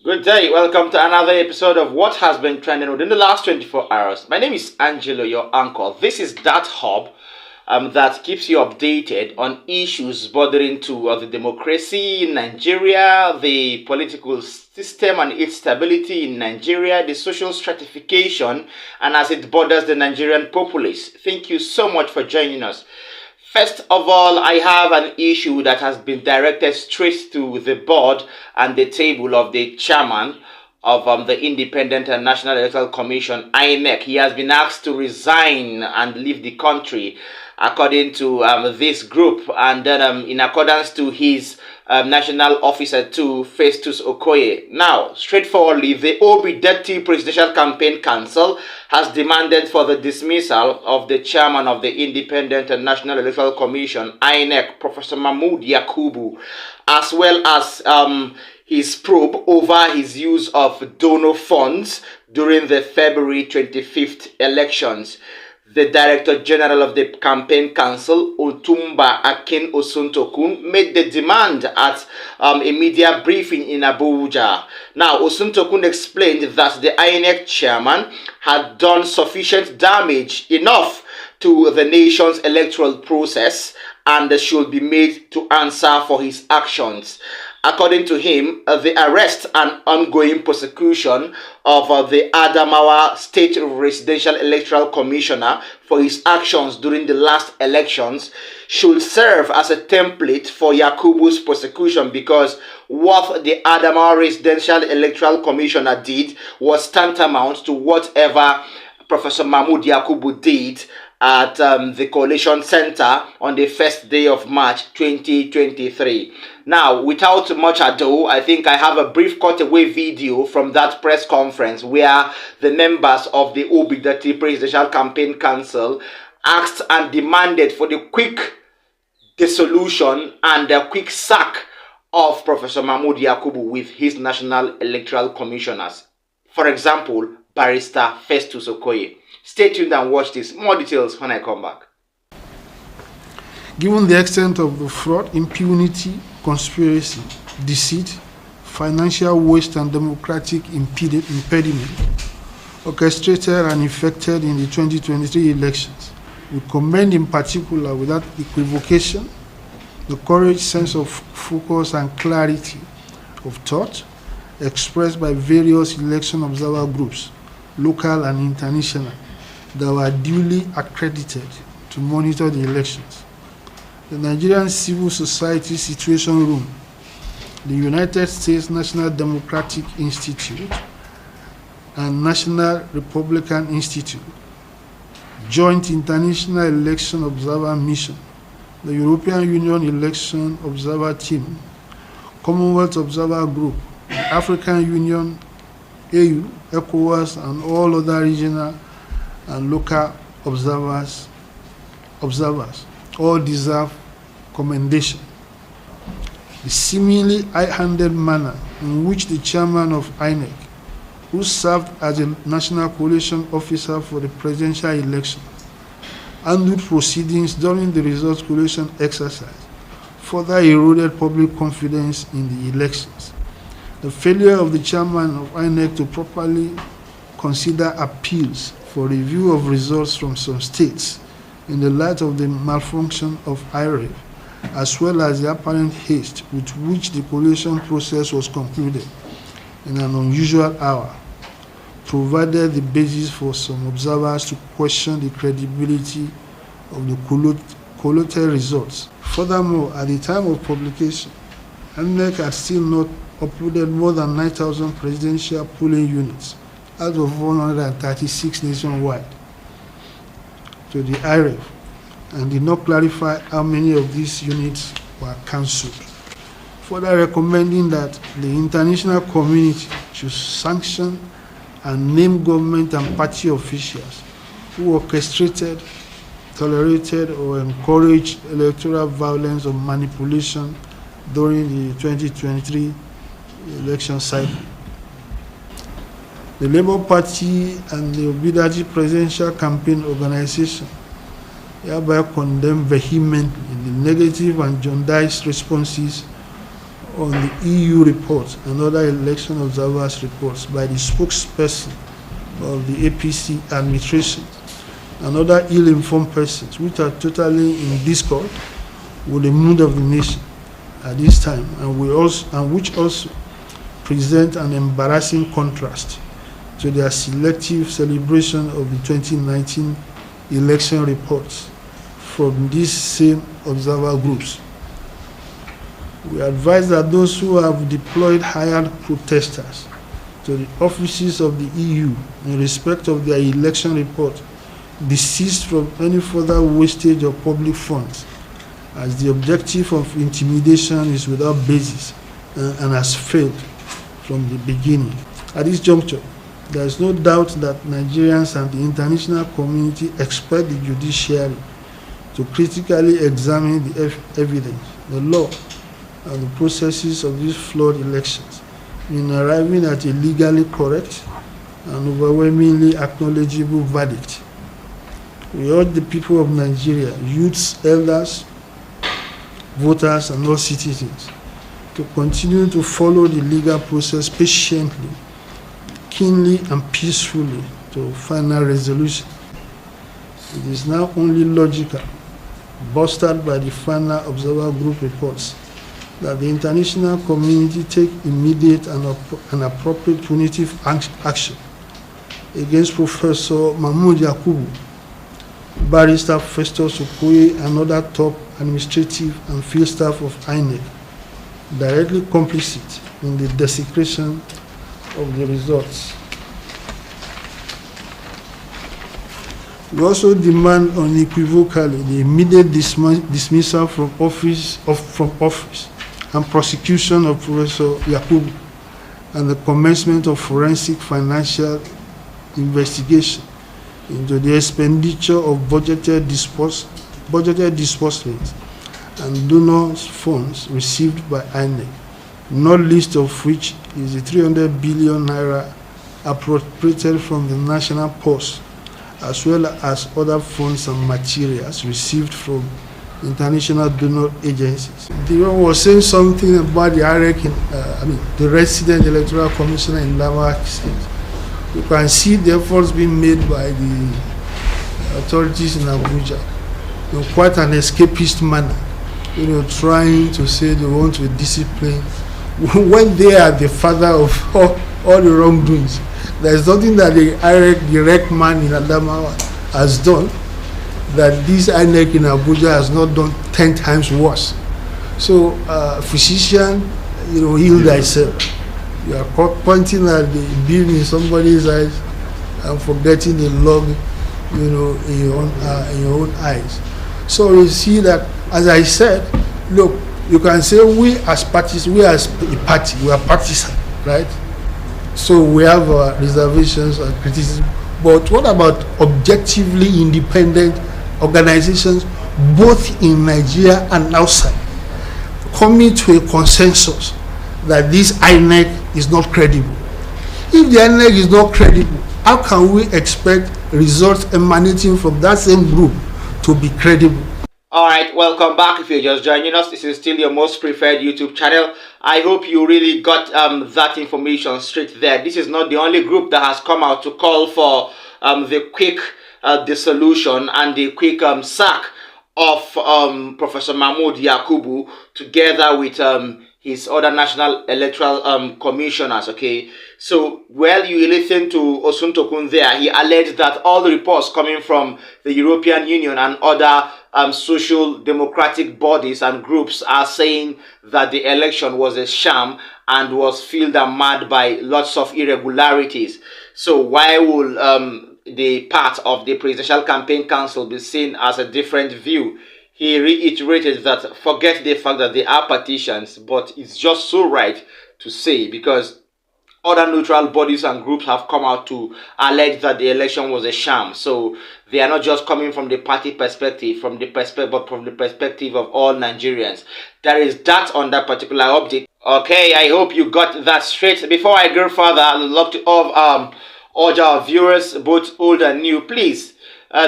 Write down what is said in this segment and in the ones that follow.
Good day, welcome to another episode of what has been trending within the last 24 hours. My name is Angelo, your uncle. This is that hub that keeps you updated on issues bothering to the democracy in Nigeria, the political system and its stability in Nigeria, the social stratification, and as it borders the Nigerian populace. Thank you so much for joining us. First of all, I have an issue that has been directed straight to the board and the table of the chairman of the Independent and National Electoral Commission, INEC. He has been asked to resign and leave the country, according to this group, and then in accordance to his national officer too, Festus Okoye. Now, straightforwardly, the OB-Deputy Presidential Campaign Council has demanded for the dismissal of the chairman of the Independent and National Electoral Commission, INEC, Professor Mahmood Yakubu, as well as his probe over his use of donor funds during the February 25th elections. The Director General of the Campaign Council, Otumba Akin Osuntokun, made the demand at a media briefing in Abuja. Now, Osuntokun explained that the INEC chairman had done sufficient damage enough to the nation's electoral process and should be made to answer for his actions. According to him, the arrest and ongoing prosecution of the Adamawa State Residential Electoral Commissioner for his actions during the last elections should serve as a template for Yakubu's prosecution, because what the Adamawa Residential Electoral Commissioner did was tantamount to whatever Professor Mahmood Yakubu did at the Coalition Center on the first day of March 2023. Now, without much ado, I think I have a brief cutaway video from that press conference where the members of the OB-Deputy Presidential Campaign Council asked and demanded for the quick dissolution and the quick sack of Professor Mahmood Yakubu with his national electoral commissioners. For example, Barrister Festus Okoye. Stay tuned and watch this. More details when I come back. Given the extent of the fraud, impunity, conspiracy, deceit, financial waste, and democratic impediment orchestrated and effected in the 2023 elections, we commend in particular, without equivocation, the courage, sense of focus, and clarity of thought expressed by various election observer groups, local and international, that were duly accredited to monitor the elections. The Nigerian Civil Society Situation Room, the United States National Democratic Institute, and National Republican Institute, Joint International Election Observer Mission, the European Union Election Observer Team, Commonwealth Observer Group, the African Union, AU, ECOWAS, and all other regional and local observers all deserve commendation. The seemingly high-handed manner in which the chairman of INEC, who served as a national coalition officer for the presidential election, handled proceedings during the results collation exercise, further eroded public confidence in the elections. The failure of the chairman of INEC to properly consider appeals for review of results from some states in the light of the malfunction of IREV, as well as the apparent haste with which the collation process was concluded in an unusual hour, provided the basis for some observers to question the credibility of the collated results. Furthermore, at the time of publication, INEC had still not uploaded more than 9,000 presidential polling units out of 136 nationwide to the IREV, and did not clarify how many of these units were cancelled, further recommending that the international community should sanction and name government and party officials who orchestrated, tolerated, or encouraged electoral violence or manipulation during the 2023 election cycle. The Labour Party and the OB-Deputy Presidential Campaign Organization hereby condemn vehemently the negative and jaundiced responses on the EU report and other election observers reports by the spokesperson of the APC administration and other ill-informed persons which are totally in discord with the mood of the nation at this time, and which also present an embarrassing contrast to their selective celebration of the 2019 election reports from these same observer groups. We advise that those who have deployed hired protesters to the offices of the EU in respect of their election report desist from any further wastage of public funds, as the objective of intimidation is without basis and has failed from the beginning. At this juncture, there is no doubt that Nigerians and the international community expect the judiciary to critically examine the evidence, the law, and the processes of these flawed elections in arriving at a legally correct and overwhelmingly acknowledgeable verdict. We urge the people of Nigeria, youths, elders, voters, and all citizens to continue to follow the legal process patiently, keenly, and peacefully to final resolution. It is now only logical, bolstered by the final observer group reports, that the international community take immediate and appropriate punitive action against Professor Mahmoud Yakubu, Barrister Festus Okoye, and other top administrative and field staff of INEC, directly complicit in the desecration of the results. We also demand unequivocally the immediate dismissal from office and prosecution of Professor Yakubu and the commencement of forensic financial investigation into the expenditure of budgeted disbursements and donors' funds received by INEC, not least of which is the 300 billion naira appropriated from the national purse, as well as other funds and materials received from international donor agencies. The one was saying something about the INEC, the resident electoral commissioner in Lama State. You can see the efforts being made by the authorities in Abuja in quite an escapist manner, trying to say they want to discipline when they are the father of all the wrongdoings. There is nothing that the INEC direct man in Adamawa has done that this INEC in Abuja has not done 10 times worse. So, physician, heal thyself. You are pointing at the beam in somebody's eyes and forgetting the log, in your own eyes. So you see that, as I said, look, you can say we as parties, we as a party, we are partisan, right? So we have reservations and criticism. But what about objectively independent organizations, both in Nigeria and outside, coming to a consensus that this INEC is not credible? If the INEC is not credible, how can we expect results emanating from that same group to be credible? Alright, welcome back. If you're just joining us, this is still your most preferred YouTube channel. I hope you really got that information straight there. This is not the only group that has come out to call for the quick dissolution and the quick sack of Professor Mahmoud Yakubu, together with his other national electoral commissioners. Okay, so while you listen to Osuntokun there, he alleged that all the reports coming from the European Union and other social democratic bodies and groups are saying that the election was a sham and was filled and marred by lots of irregularities. So why will the part of the Presidential Campaign Council be seen as a different view? He reiterated that forget the fact that they are partitions, but it's just so right to say, because other neutral bodies and groups have come out to allege that the election was a sham. So they are not just coming from the party perspective, but from the perspective of all Nigerians. There is that on that particular object. Okay, I hope you got that straight. Before I go further, I'd love to urge our viewers, both old and new, please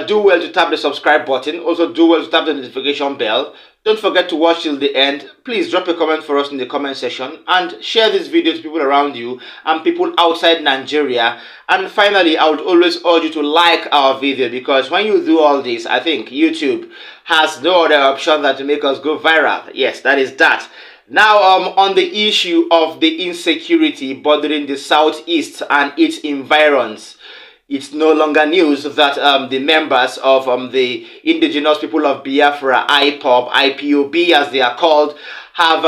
do well to tap the subscribe button. Also do well to tap the notification bell. Don't Don't forget to watch till the end. Please drop a comment for us in the comment section and share this video to people around you and people outside Nigeria. And finally, I would always urge you to like our video, because when you do all this, I think YouTube has no other option than to make us go viral. Yes, that is that. Now, on the issue of the insecurity bothering the southeast and its environs, it's no longer news that the members of the indigenous people of Biafra, IPOB as they are called, have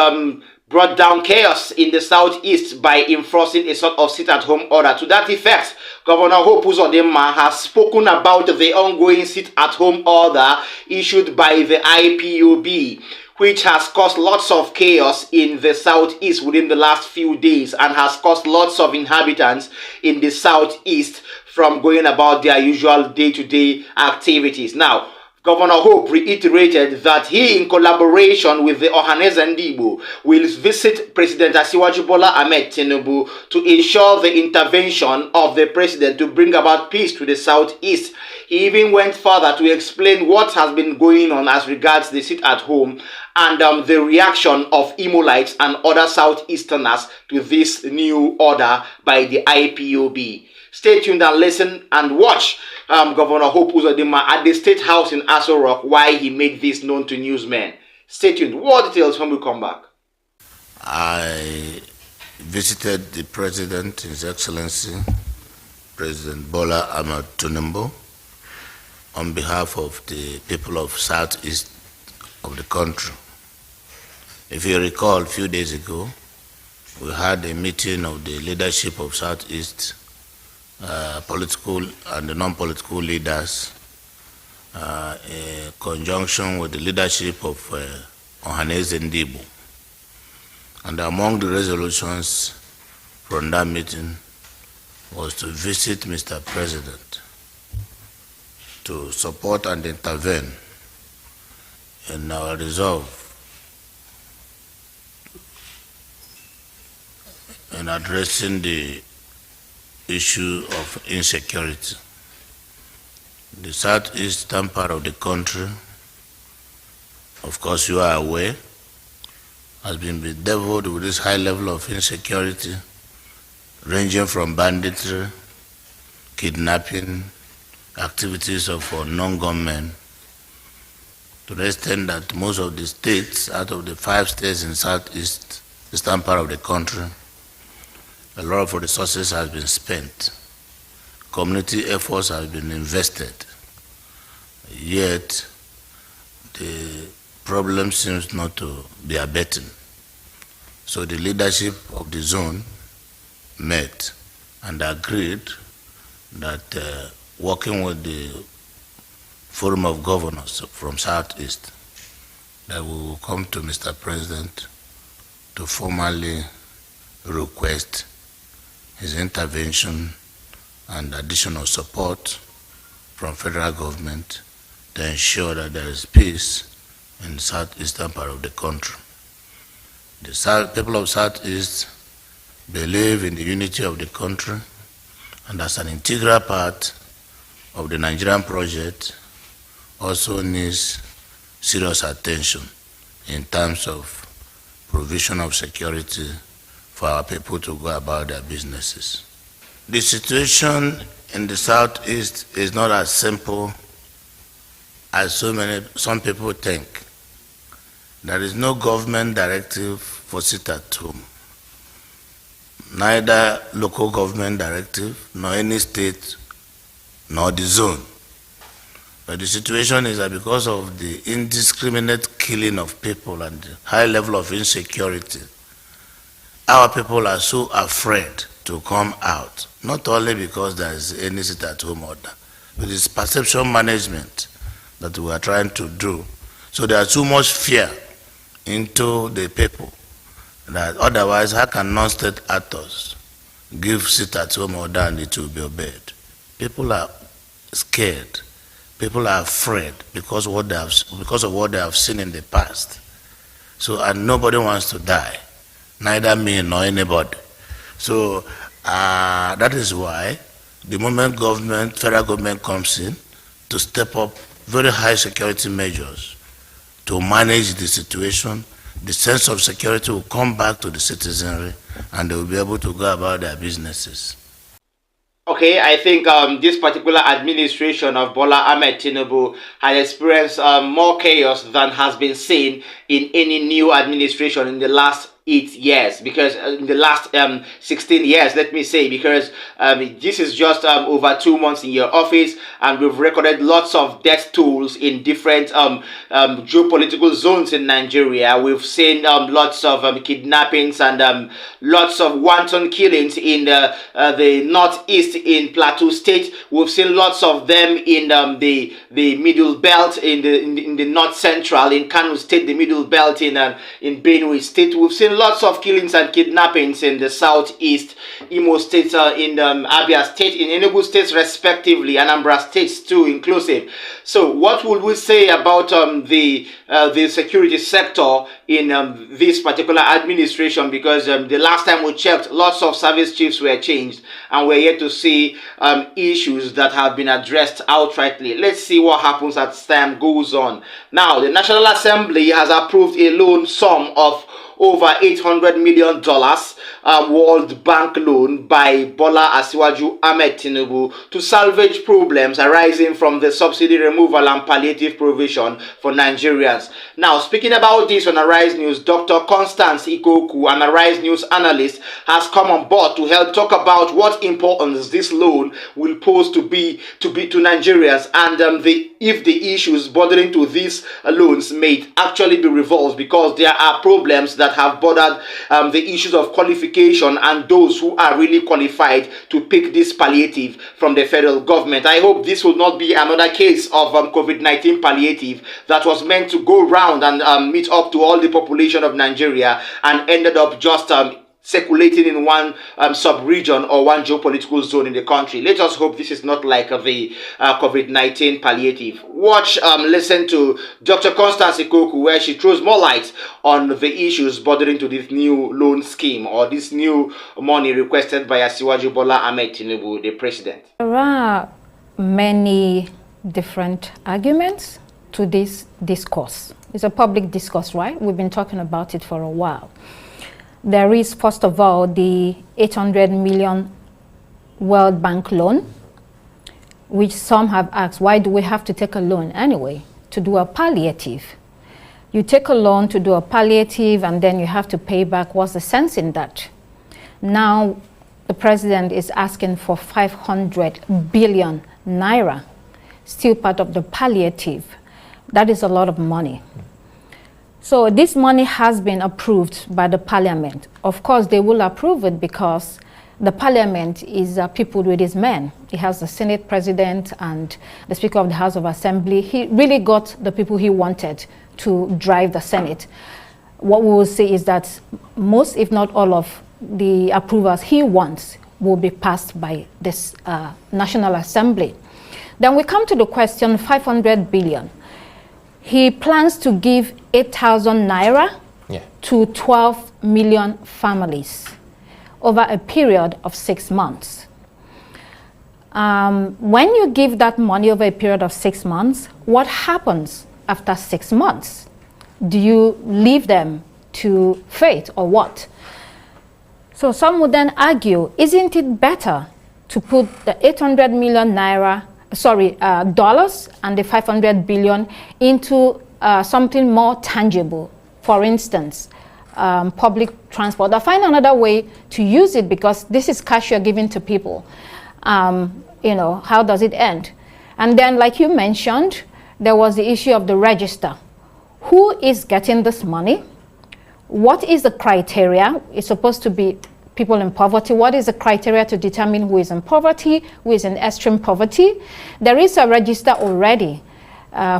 brought down chaos in the southeast by enforcing a sort of sit-at-home order. To that effect, Governor Hope Uzodinma has spoken about the ongoing sit-at-home order issued by the IPOB, which has caused lots of chaos in the southeast within the last few days and has caused lots of inhabitants in the southeast from going about their usual day-to-day activities. Now, Governor Hope reiterated that he, in collaboration with the Ohaneze Ndigbo, will visit President Asiwaju Bola Ahmed Tinubu to ensure the intervention of the president to bring about peace to the southeast. He even went further to explain what has been going on as regards the sit-at-home and the reaction of Imolites and other southeasterners to this new order by the IPOB. Stay tuned and listen and watch Governor Hope Uzodinma at the State House in Aso Rock why he made this known to newsmen. Stay tuned. More details when we come back. I visited the President, His Excellency, President Bola Ahmed Tinubu, on behalf of the people of Southeast of the country. If you recall, a few days ago, we had a meeting of the leadership of Southeast, political and the non-political leaders, in conjunction with the leadership of Ohaneze Ndigbo. And among the resolutions from that meeting was to visit Mr. President to support and intervene in our resolve in addressing the issue of insecurity. The southeastern part of the country, of course you are aware, has been bedeviled with this high level of insecurity, ranging from banditry, kidnapping, activities of non-government, to the extent that most of the states, out of the 5 states in southeastern part of the country, a lot of resources have been spent. Community efforts have been invested. Yet, the problem seems not to be abating. So the leadership of the zone met and agreed that working with the Forum of Governors from Southeast, that we will come to Mr. President to formally request his intervention and additional support from federal government to ensure that there is peace in the southeastern part of the country. The people of Southeast believe in the unity of the country, and as an integral part of the Nigerian project, also needs serious attention in terms of provision of security for our people to go about their businesses. The situation in the southeast is not as simple as some people think. There is no government directive for sit-at-home, neither local government directive, nor any state, nor the zone. But the situation is that because of the indiscriminate killing of people and the high level of insecurity, our people are so afraid to come out, not only because there is any sit-at-home order, but it's perception management that we are trying to do. So there's too much fear into the people that otherwise how can non-state actors give sit-at-home order and it will be obeyed? People are scared. People are afraid because of what they have seen in the past. So, and nobody wants to die, neither me nor anybody. So that is why the moment federal government comes in to step up very high security measures to manage the situation, the sense of security will come back to the citizenry and they will be able to go about their businesses. Okay, I think this particular administration of Bola Ahmed Tinubu has experienced more chaos than has been seen in any new administration in the last 8 years, because in the last 16 years, let me say, because this is just over 2 months in your office, and we've recorded lots of death tolls in different geopolitical zones in Nigeria. We've seen lots of kidnappings and lots of wanton killings in the northeast in Plateau State. We've seen lots of them in the Middle Belt, in the north central, in Kano State, the Middle Belt in Benue State. We've seen lots of killings and kidnappings in the southeast, Imo State, in Abia State, in Enugu State respectively, Anambra States too inclusive. So what would we say about the security sector in this particular administration? Because the last time we checked, lots of service chiefs were changed, and we're yet to see issues that have been addressed outrightly. Let's see what happens as time goes on. Now, the National Assembly has approved a loan sum of over $800 million World Bank loan by Bola Asiwaju Ahmed Tinubu to salvage problems arising from the subsidy removal and palliative provision for Nigerians. Now, speaking about this on Arise News, Dr. Constance Ikoku, an Arise News analyst, has come on board to help talk about what importance this loan will pose to Nigerians, and if the issues bordering to these loans may actually be resolved, because there are problems that have bothered the issues of qualification and those who are really qualified to pick this palliative from the federal government. I hope this will not be another case of COVID-19 palliative that was meant to go round and meet up to all the population of Nigeria and ended up just circulating in one sub-region or one geopolitical zone in the country. Let us hope this is not like the COVID-19 palliative. Listen to Dr. Constance Ikoku, where she throws more light on the issues bordering to this new loan scheme, or this new money requested by Asiwaju Bola Ahmed Tinubu, the president. There are many different arguments to this discourse. It's a public discourse, right? We've been talking about it for a while. There is, first of all, the 800 million World Bank loan, which some have asked, why do we have to take a loan anyway to do a palliative? You take a loan to do a palliative and then you have to pay back. What's the sense in that? Now, the president is asking for 500 billion naira, still part of the palliative. That is a lot of money. So this money has been approved by the parliament. Of course, they will approve it because the parliament is peopled with his men. He has the Senate president and the Speaker of the House of Assembly. He really got the people he wanted to drive the Senate. What we will see is that most, if not all, of the approvals he wants will be passed by this National Assembly. Then we come to the question, 500 billion. He plans to give 8,000 naira to 12 million families over a period of 6 months. When you give that money over a period of 6 months, what happens after 6 months? Do you leave them to fate or what? So some would then argue, isn't it better to put the 800 million naira dollars and the 500 billion into something more tangible? For instance, public transport. Or find another way to use it, because this is cash you're giving to people. How does it end? And then, like you mentioned, there was the issue of the register. Who is getting this money? What is the criteria? It's supposed to be people in poverty. What is the criteria to determine who is in poverty, who is in extreme poverty? There is a register already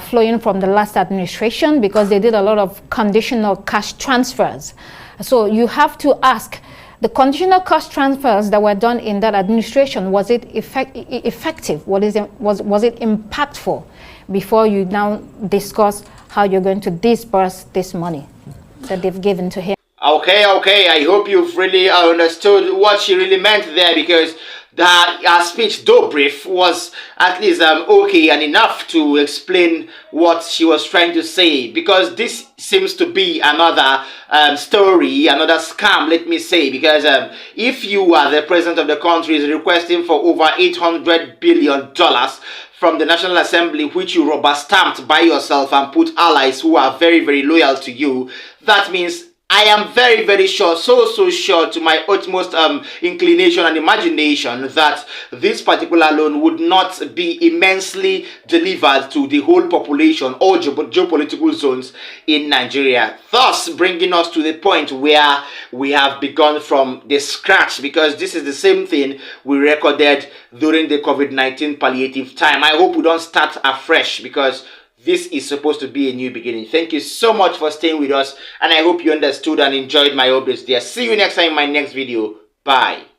flowing from the last administration, because they did a lot of conditional cash transfers. So you have to ask, the conditional cash transfers that were done in that administration, was it effective? Was it impactful? Before you now discuss how you're going to disperse this money that they've given to him. Okay. I hope you've really understood what she really meant there, because her speech, though brief, was at least okay and enough to explain what she was trying to say, because this seems to be another story, another scam, let me say, because if you are the president of the country is requesting for over $800 billion from the National Assembly, which you rubber stamped by yourself and put allies who are very, very loyal to you, that means I am very, very sure, so sure to my utmost inclination and imagination that this particular loan would not be immensely delivered to the whole population or geopolitical zones in Nigeria, thus bringing us to the point where we have begun from the scratch, because this is the same thing we recorded during the COVID-19 palliative time. I hope we don't start afresh, because this is supposed to be a new beginning. Thank you so much for staying with us, and I hope you understood and enjoyed my updates there. See you next time in my next video. Bye.